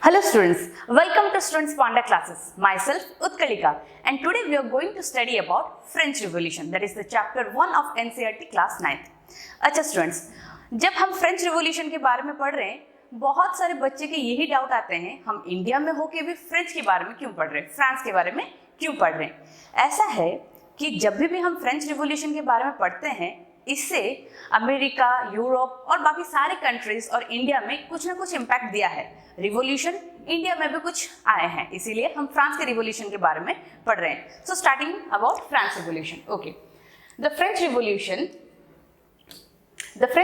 Hello students, welcome to Students Panda classes. Myself Utkalika, and today we are going to study about French Revolution, that is the chapter 1 of NCERT class 9th. अच्छा students, जब हम French revolution के बारे में पढ़ रहे हैं, बहुत सारे बच्चे के यही डाउट आते हैं, हम इंडिया में होके भी फ्रेंच के बारे में क्यों पढ़ रहे हैं, फ्रांस के बारे में क्यों पढ़ रहे हैं। ऐसा है कि जब भी हम फ्रेंच रिवॉल्यूशन के बारे में पढ़ते हैं, इससे अमेरिका, यूरोप और बाकी सारे कंट्रीज और इंडिया में कुछ ना कुछ इम्पैक्ट दिया है। रिवॉल्यूशन इंडिया में भी कुछ आए हैं, इसीलिए हम फ्रांस के रिवॉल्यूशन के बारे में पढ़ रहे हैं। So starting about France revolution. Okay, the French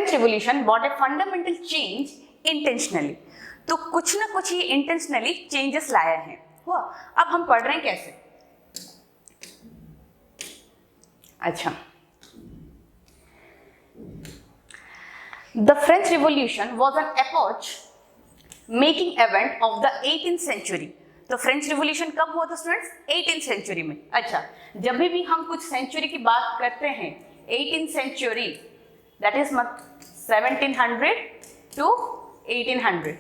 revolution bot a fundamental change intentionally. तो कुछ ना कुछ ये इंटेंशनली चेंजेस लाया है। हुआ, अब हम पढ़ रहे हैं कैसे। अच्छा, The French Revolution was an epoch-making event of the 18th century. तो फ्रेंच रिवॉल्यूशन कब हुआ था स्टूडेंट्स? 18th सेंचुरी में। अच्छा, जब भी हम कुछ सेंचुरी की बात करते हैं, 18th century that is 1700 to 1800।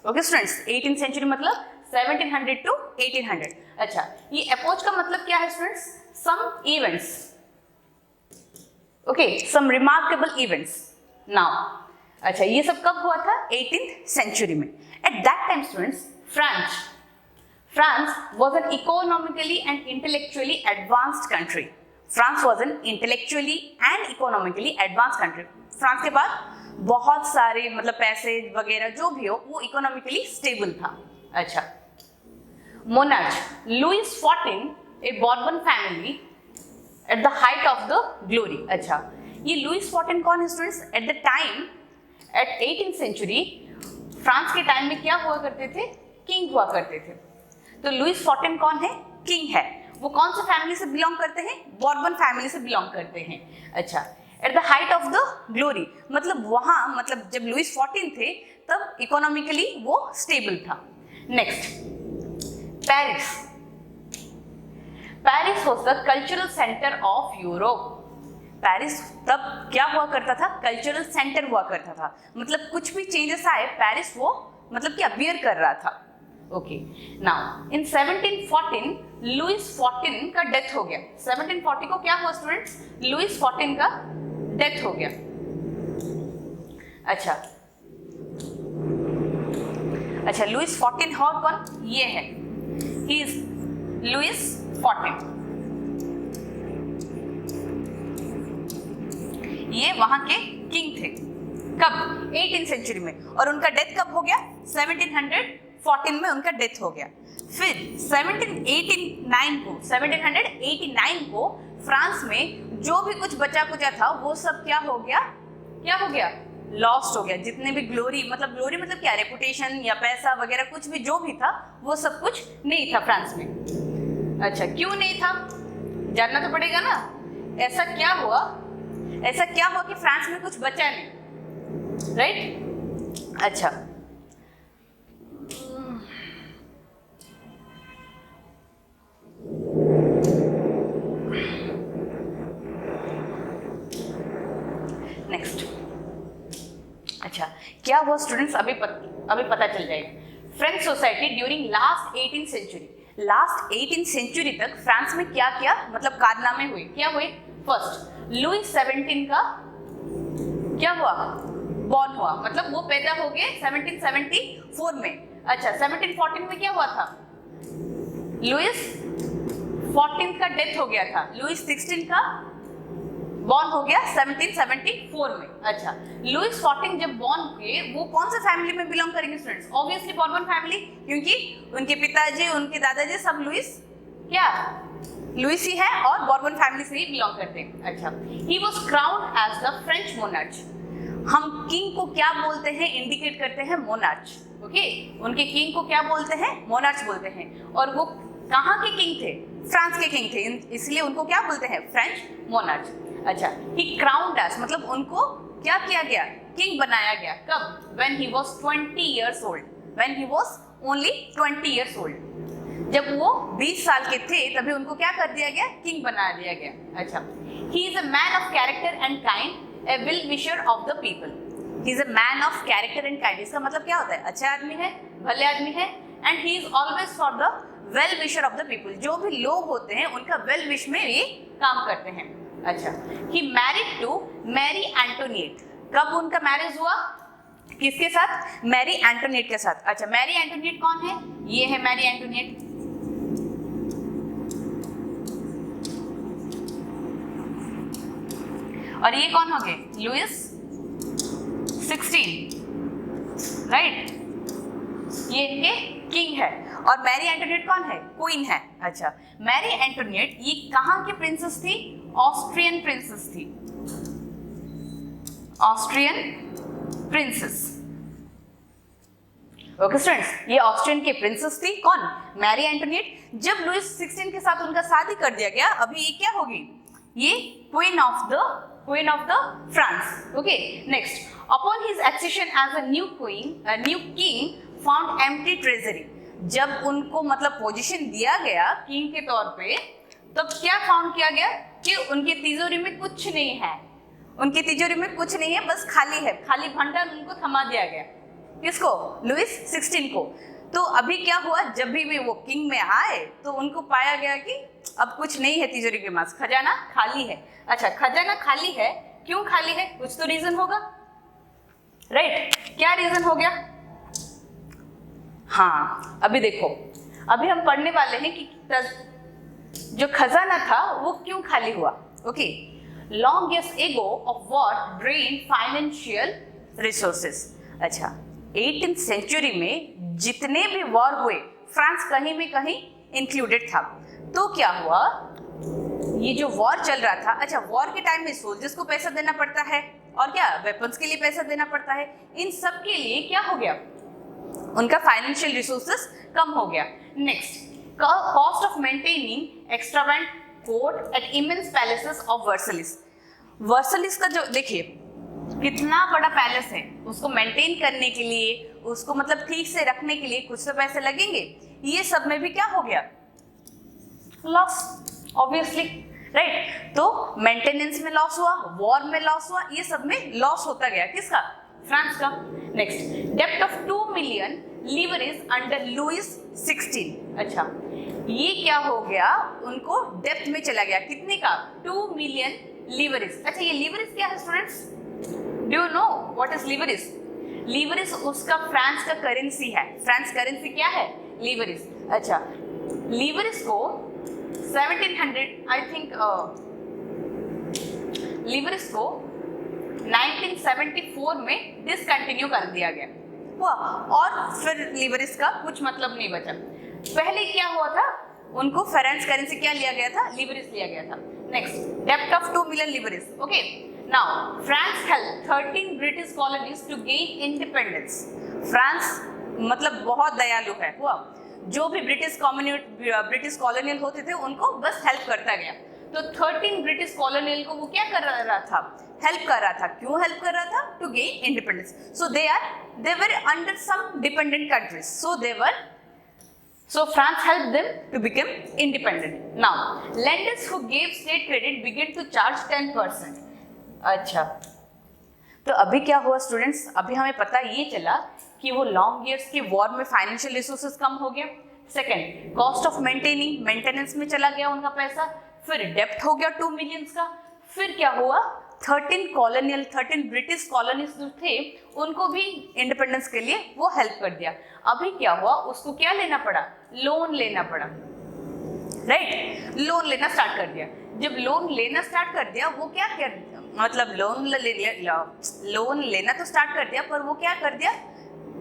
Okay students, 18th century मतलब 1700 to 1800। अच्छा, ये एपोच का मतलब क्या है स्टूडेंट्स? सम इवेंट्स, ओके, सम रिमार्केबल इवेंट्स। नाउ अच्छा, ये सब कब हुआ था? 18th सेंचुरी में। At that time students, France was an economically and intellectually advanced country. France was an intellectually and economically advanced country. France के पास बहुत सारे मतलब पैसे वगैरह जो भी हो, वो इकोनॉमिकली स्टेबल था। अच्छा, monarch Louis 14, a Bourbon family at the height of the glory. अच्छा, ये लुइस 14 कौन है students? At the time, at 18th century France के टाइम में क्या हुआ करते थे? किंग हुआ करते थे। तो लुइस 14 कौन है? किंग है। वो कौन सा फैमिली से बिलोंग करते हैं? बॉर्बन फैमिली से बिलोंग करते हैं। अच्छा, eight the height of the glory मतलब वहां, मतलब जब लुइस 14 थे तब इकोनॉमिकली वो स्टेबल था। Next, Paris was the cultural centre of Europe. Paris तब क्या हुआ करता था? कल्चरल सेंटर हुआ करता था। मतलब कुछ भी चेंजेस आए, पेरिस वो मतलब क्या बियर कर रहा था। ओके, नाउ इन 1714 लुइस 14 का डेथ हो गया। 1740 को क्या हुआ स्टूडेंट्स? लुइस 14 का डेथ हो गया। अच्छा, लुइस 14 और कौन? ये है, ही इज लुइस 14। ये वहां के किंग थे। कब? 18th सेंचुरी में। और उनका डेथ कब हो गया? 1714 में उनका डेथ हो गया। फिर 1789 को फ्रांस में जो भी कुछ बचा कुचा था वो सब क्या हो गया? लॉस्ट हो गया। जितने भी ग्लोरी मतलब क्या, रेपुटेशन या पैसा वगैरह कुछ भी जो भी था वो सब कुछ नहीं था फ्रांस में। अच्छा, क्यों नहीं था? जानना तो पड़ेगा ना। ऐसा क्या हुआ कि फ्रांस में कुछ बचा नहीं, राइट? अच्छा, नेक्स्ट। अच्छा, क्या हुआ स्टूडेंट्स? अभी पता चल जाएगा। French society during last 18th century तक फ्रांस में क्या क्या मतलब कारनामे हुए, क्या हुए? फर्स्ट, लुइस 17 का क्या हुआ? बॉर्न हुआ, मतलब वो पैदा हो गए 1774 में। अच्छा, 1714 में क्या हुआ था? लुइस 14 का डेथ हो गया था। लुइस 16 का बॉर्न हो गया 1774 में। अच्छा, लुइस 14 जब बॉर्न हुए, वो कौन सा फैमिली में बिलोंग करेंगे स्टूडेंट्स? ऑब्वियसली बॉर्बन फैमिली, क्योंकि उनके पिताजी, उनके दादाजी सब लुइस ही है और बॉर्बन फैमिली से ही बिलोंग करते हैं। अच्छा, he was crowned as the French monarch. हम किंग को क्या बोलते हैं? इंडिकेट करते हैं मोनार्च। ओके, उनके किंग को क्या बोलते हैं? मोनार्च बोलते हैं। और वो कहाँ के किंग थे? फ्रांस के किंग थे, इसलिए उनको क्या बोलते हैं? French monarch. अच्छा, ही क्राउन्ड एज मतलब उनको क्या किया गया? किंग बनाया गया। कब? When he was 20 years old। When he was only 20 years old। जब वो 20 साल के थे तभी उनको क्या कर दिया गया? किंग बना दिया गया। अच्छा, he is a man of character and kind, A well wisher of the people. He is a man of character and kind. इसका मतलब क्या होता है? अच्छा आदमी है, भले आदमी है, and he is always for the well wisher of the people. जो भी लोग होते हैं उनका वेल विश में ये काम करते हैं। अच्छा, he married to marry Antoinette. कब उनका मैरिज हुआ? किसके साथ? मैरी एंटोनिएट के साथ। अच्छा, मैरी एंटोनिएट कौन है? ये है मैरी एंटोनिएट। और ये कौन हो गए? Louis 16, right? ये इनके किंग है। और मैरी एंटोनिएट कौन है? क्वीन है। अच्छा, मैरी एंटोनिएट ये कहाँ की प्रिंसेस थी? ऑस्ट्रियन प्रिंसेस थी, ऑस्ट्रियन प्रिंसेस। ओके स्टूडेंट्स, ये ऑस्ट्रियन की प्रिंसेस थी। कौन? Mary Antoinette. जब लुइस 16 के साथ उनका शादी कर दिया गया, अभी ये क्या होगी? ये queen of the France. Okay, next, upon his accession as a new king found empty treasury. जब उनको मतलब पोजीशन दिया गया किंग के तौर पे, तब क्या फाउंड किया गया कि उनकी तिजोरी में कुछ नहीं है। उनकी तिजोरी में कुछ नहीं है, बस खाली है। खाली भंडार उनको थमा दिया गया। किसको? लुइस 16 को। तो अभी क्या हुआ? जब भी वो किंग में आए तो उनको पाया गया कि अब कुछ नहीं है तिजोरी के पास, खजाना खाली है। अच्छा, खजाना खाली है, क्यों खाली है? कुछ तो रीजन होगा, राइट? क्या रीजन हो गया? हाँ, अभी देखो, अभी हम पढ़ने वाले हैं कि जो खजाना था वो क्यों खाली हुआ। Okay, long years ago of war drain financial resources. अच्छा, 18th सेंचुरी में जितने भी वॉर हुए, फ्रांस कहीं में कहीं इंक्लूडेड था। तो क्या हुआ? ये जो वॉर चल रहा था, अच्छा, वॉर के टाइम में सोल्जर्स को पैसा देना पड़ता है, और क्या वेपन्स के लिए पैसा देना पड़ता है। इन सब के लिए क्या हो गया? उनका फाइनेंशियल रिसोर्सेस कम हो गया। Next, cost of maintaining extravagant court at immense palaces of Versailles. Versailles का जो देखिए कितना बड़ा पैलेस है, उसको मेंटेन करने के लिए, उसको मतलब ठीक से रखने के लिए कुछ तो पैसे लगेंगे। ये सब में भी क्या हो गया? Loss, obviously, right? तो मेंटेनेंस में लॉस हुआ, वॉर में लॉस हुआ, ये सब में लॉस होता गया। किसका? फ्रांस का। नेक्स्ट, डेप्ट of 2 million leverage under Louis 16। अच्छा, ये क्या हो गया? उनको डेप्थ में चला गया। कितने का? 2 मिलियन लीवरेज। अच्छा, ये लीवरेज क्या है students? Do you know what is leverage? Leverage उसका फ्रांस का करेंसी है। फ्रांस करेंसी क्या है? लीवरेज। अच्छा, लीवरेज को 1700 आई थिंक लीवरेज को 1974 में डिसकंटिन्यू कर दिया गया हुआ, और फिर लीवरेज का कुछ मतलब नहीं बचा। पहले क्या हुआ था? उनको फ्रांस करेंसी क्या लिया गया था? लीवरेज लिया गया था। नेक्स्ट, डेप्ट of 2 million leverage. Okay, now France help 13 British colonies to gain independence. France मतलब बहुत दयालु है हुआ, जो भी ब्रिटिश कॉलोनियल होते थे उनको बस हेल्प करता गया। तो 13 ब्रिटिश कॉलोनियल को वो क्या कर रहा था? हेल्प कर रहा था। क्यों हेल्प कर रहा था? To gain independence. So they were under some dependent countries, so France helped them to become independent. Now lenders who gave state credit began to charge 10%. अच्छा, तो अभी क्या हुआ स्टूडेंट्स? अभी हमें पता ये चला कि वो लॉन्ग ईयर्स के वॉर में फाइनेंशियल रिसोर्सेज कम हो गया। सेकंड, कॉस्ट ऑफ मेंटेनेंस में चला गया उनका पैसा। फिर डेप्ट हो गया 2 मिलियंस का। फिर क्या हुआ? 13 ब्रिटिश कॉलोनीज जो थे उनको भी इंडिपेंडेंस के लिए वो हेल्प कर दिया। अभी क्या हुआ? उसको क्या लेना पड़ा? लोन लेना पड़ा, राइट? लोन लेना स्टार्ट कर दिया। जब लोन लेना स्टार्ट कर दिया, वो क्या मतलब लोन लेना तो स्टार्ट कर दिया, पर वो क्या कर दिया?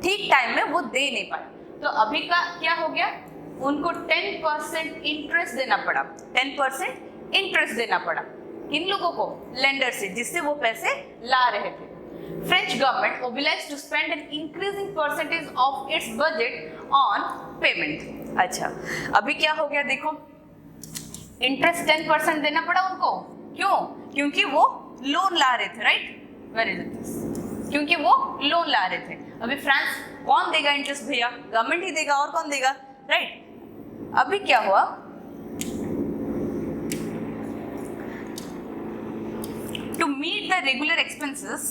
ठीक टाइम में वो दे नहीं पाया। तो अभी का क्या हो गया? उनको 10% इंटरेस्ट देना पड़ा। 10% इंटरेस्ट देना पड़ा। किन लोगों को? लेंडर से, जिससे वो पैसे ला रहे थे। French government obliged to spend an increasing percentage of its budget on payment. अच्छा, अभी क्या हो गया? देखो, इंटरेस्ट 10% देना पड़ा उनको। क्यों? क्योंकि वो लोन ला रहे थे, राइट? वेरी गुड, क्योंकि वो लोन ला रहे थे। अभी फ्रांस कौन देगा इंटरेस्ट? भैया गवर्नमेंट ही देगा, और कौन देगा, राइट? अभी क्या हुआ? To meet the regular expenses,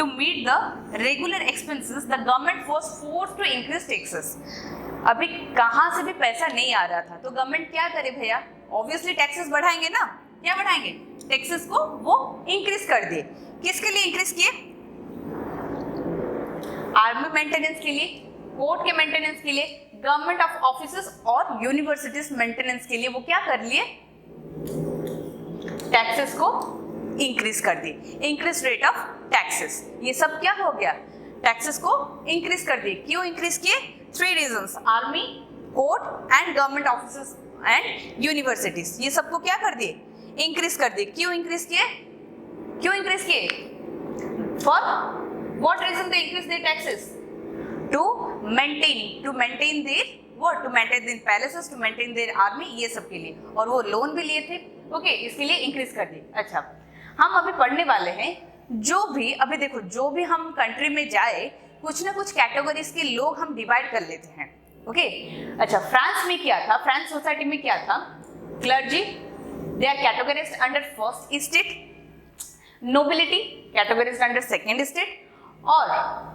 to meet the regular expenses, the government was forced to increase taxes. अभी कहाँ से भी पैसा नहीं आ रहा था तो गवर्नमेंट क्या करे भैया, ऑब्वियसली टैक्सेस बढ़ाएंगे ना। क्या बढ़ाएंगे? टैक्सेस को वो इंक्रीज कर दिए। किसके लिए इंक्रीज किए? आर्मी मेंटेनेंस के लिए, कोर्ट के मेंटेनेंस के लिए, गवर्नमेंट ऑफ ऑफिसेस और यूनिवर्सिटीज मेंटेनेंस के लिए वो क्या कर लिए? टैक्सेस को इंक्रीज कर दिए। इंक्रीज रेट ऑफ टैक्सेस, ये सब क्या हो गया? टैक्सेस को इंक्रीज कर दिए। क्यों इंक्रीज किए? 3 reasons, army, court and government offices and universities, ये सबको क्या कर दिए? इंक्रीज कर दिए। क्यों इंक्रीज किए? क्यों इंक्रीज किए? For what reason they increase their taxes? To maintain their what? To maintain their palaces, to maintain their army, ये सब के लिए। और वो लोन भी लिए थे, ओके, इसके लिए इंक्रीज कर दिए। अच्छा, हम अभी पढ़ने वाले हैं जो भी, अभी देखो, जो भी हम कंट्री में जाए कुछ ना कुछ कैटेगरीज के लोग हम डिवाइड कर लेते हैं, ओके। अच्छा, फ्रांस में क्या था? फ्रांस सोसाइटी में क्या था? Clergy, they are categorized under first state, nobility categorized under second state, और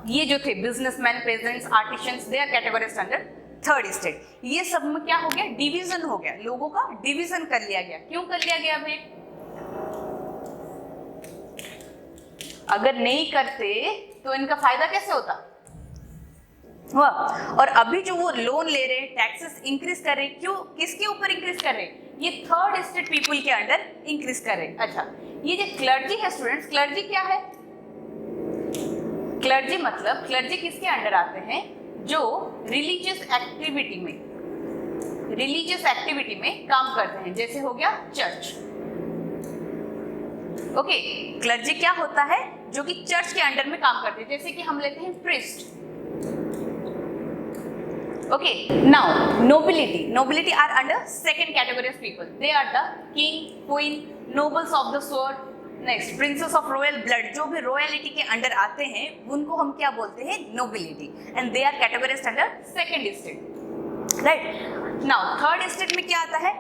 ये जो थे businessmen, peasants, artisans, they are categorized under third state. ये सब में क्या हो गया? डिवीजन हो गया, लोगों का डिवीजन कर लिया गया। क्यों कर लिया गया भाई? अगर नहीं करते तो इनका फायदा कैसे होता? हुआ। और अभी जो वो लोन ले रहे, टैक्सेस इंक्रीज कर रहे, क्यों? किसके ऊपर इंक्रीज कर रहे? ये थर्ड स्टेट पीपल के अंडर इंक्रीज कर रहे। अच्छा, ये जो क्लर्जी है स्टूडेंट्स, क्लर्जी क्या है? क्लर्जी मतलब, क्लर्जी किसके अंडर आते हैं? जो रिलीजियस एक्टिविटी में काम करते हैं, जैसे हो गया चर्च, ओके। क्लर्जी क्या होता है? जो कि चर्च के अंडर में काम करते हैं, जैसे कि हम लेते हैं priest, okay. Now nobility are under second category of people, they are the king, queen, nobles of the sword, next princes of royal blood, जो भी रॉयलिटी के अंडर आते हैं उनको हम क्या बोलते हैं? Nobility, and they are categorized under second state, right. Now third state में क्या आता है?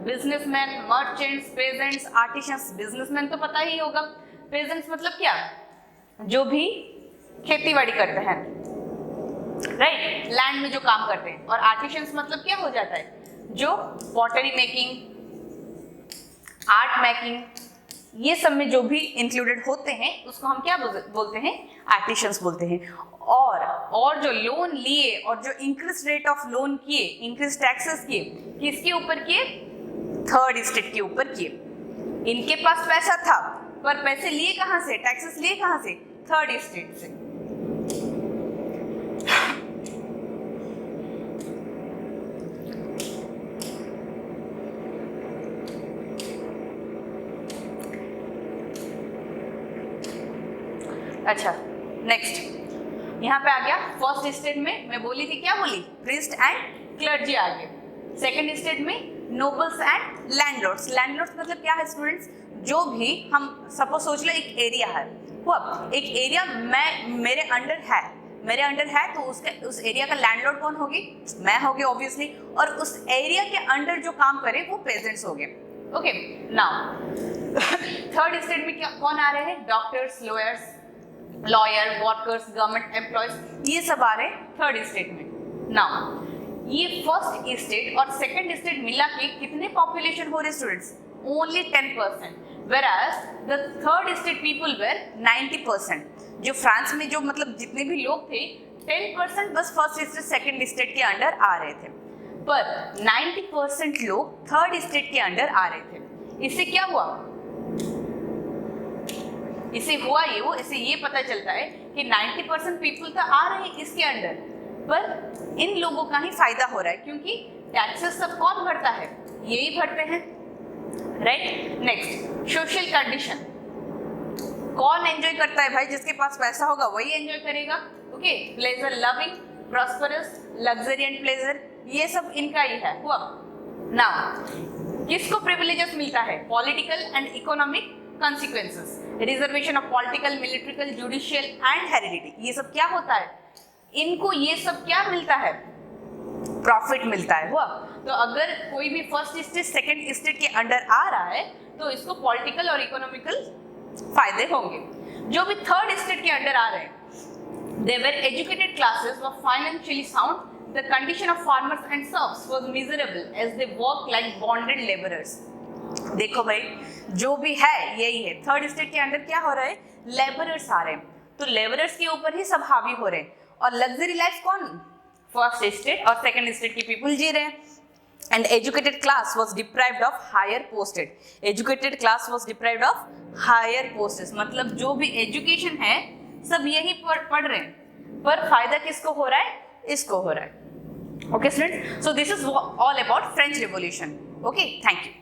Businessmen, merchants, peasants, artisans. Businessmen तो पता ही होगा, पेजेंट्स मतलब क्या? जो भी खेतीबाड़ी करते हैं, राइट, लैंड में जो काम करते हैं। और आर्टिशियंस मतलब क्या हो जाता है? जो पॉटरी मेकिंग, आर्ट मेकिंग, ये सब में जो भी इंक्लूडेड होते हैं उसको हम क्या बोलते हैं? आर्टिशियंस बोलते हैं। और जो लोन लिए और जो इंक्रीज रेट ऑफ लोन किए, इंक्रीज टैक्सेस किए, किसके ऊपर किए? थर्ड स्टेट के ऊपर किए। इनके पास पैसा था पर पैसे लिए कहां से? टैक्सेस लिए कहां से? थर्ड स्टेट से। अच्छा, नेक्स्ट यहाँ पे आ गया फर्स्ट स्टेट में, मैं बोली थी, क्या बोली? प्रीस्ट एंड क्लर्जी आ गए। सेकंड स्टेट में नोबल्स एंड लैंडलॉर्ड्स। लैंडलॉर्ड्स मतलब क्या है स्टूडेंट्स? जो भी हम सपोज सोच लो एक एरिया है, वो एक एरिया मेरे अंडर है तो उस एरिया का लैंडलॉर्ड कौन होगी? मैं होगी ऑब्वियसली। और उस एरिया के अंडर जो काम करे वो पेजेंट्स हो गए, ओके। नाउ थर्ड स्टेट में क्या कौन आ रहे हैं? Doctors, lawyer, workers, government employees, ये सब आ रहे थर्ड स्टेट में। नाउ ये फर्स्ट स्टेट और सेकंड स्टेट मिला के कितने पॉपुलेशन हो रहे students? Only 10%, whereas the third state people were 90%। जो फ्रांस में जो मतलब जितने भी लोग थे 10% बस फर्स्ट स्टेट सेकंड स्टेट के अंडर आ रहे थे, पर 90% लोग थर्ड स्टेट के अंडर आ रहे थे। इससे क्या हुआ? इससे ये पता चलता है कि 90% पीपल तो आ रहे हैं इसके अंडर, पर इन लोगों का ही फायदा हो रहा है, क्योंकि टैक्सेस सब कौन भरता है? यही भरते हैं, राइट। Next, social condition. कौन एंजॉय करता है भाई? जिसके पास पैसा होगा वही एंजॉय करेगा, okay. Pleasure loving, prosperous, luxury and pleasure, ये सब इनका ही है। हुआ। नाउ किसको प्रिविलेजेस मिलता है? Political and economic consequences, reservation of political, military, judicial and hereditary, ये सब क्या होता है? इनको ये सब क्या मिलता है? प्रॉफिट मिलता है। हुआ। तो अगर कोई भी फर्स्ट स्टेट सेकंड स्टेट के अंडर आ रहा है तो इसको पॉलिटिकल और इकोनॉमिकल फायदे होंगे। जो भी थर्ड स्टेट के अंडर आ रहे हैं, they were educated classes were financially sound. The condition of farmers and serfs was miserable as they worked like bonded laborers. देखो भाई, जो भी है यही है, थर्ड स्टेट के अंडर क्या हो रहा है, लेबरर्स आ रहे हैं, तो लेबरर्स के ऊपर ही सब हावी हो रहे हैं, और लग्जरी लाइफ कौन, फर्स्ट स्टेट और सेकंड स्टेट के पीपल जी रहे हैं. And educated class was deprived of higher posted. Educated class was deprived of higher posted. मतलब जो भी एजुकेशन है सब यही पढ़ रहे हैं, पर फायदा किसको हो रहा है, इसको हो रहा है. Okay students, so this is all about French Revolution. Okay, thank you.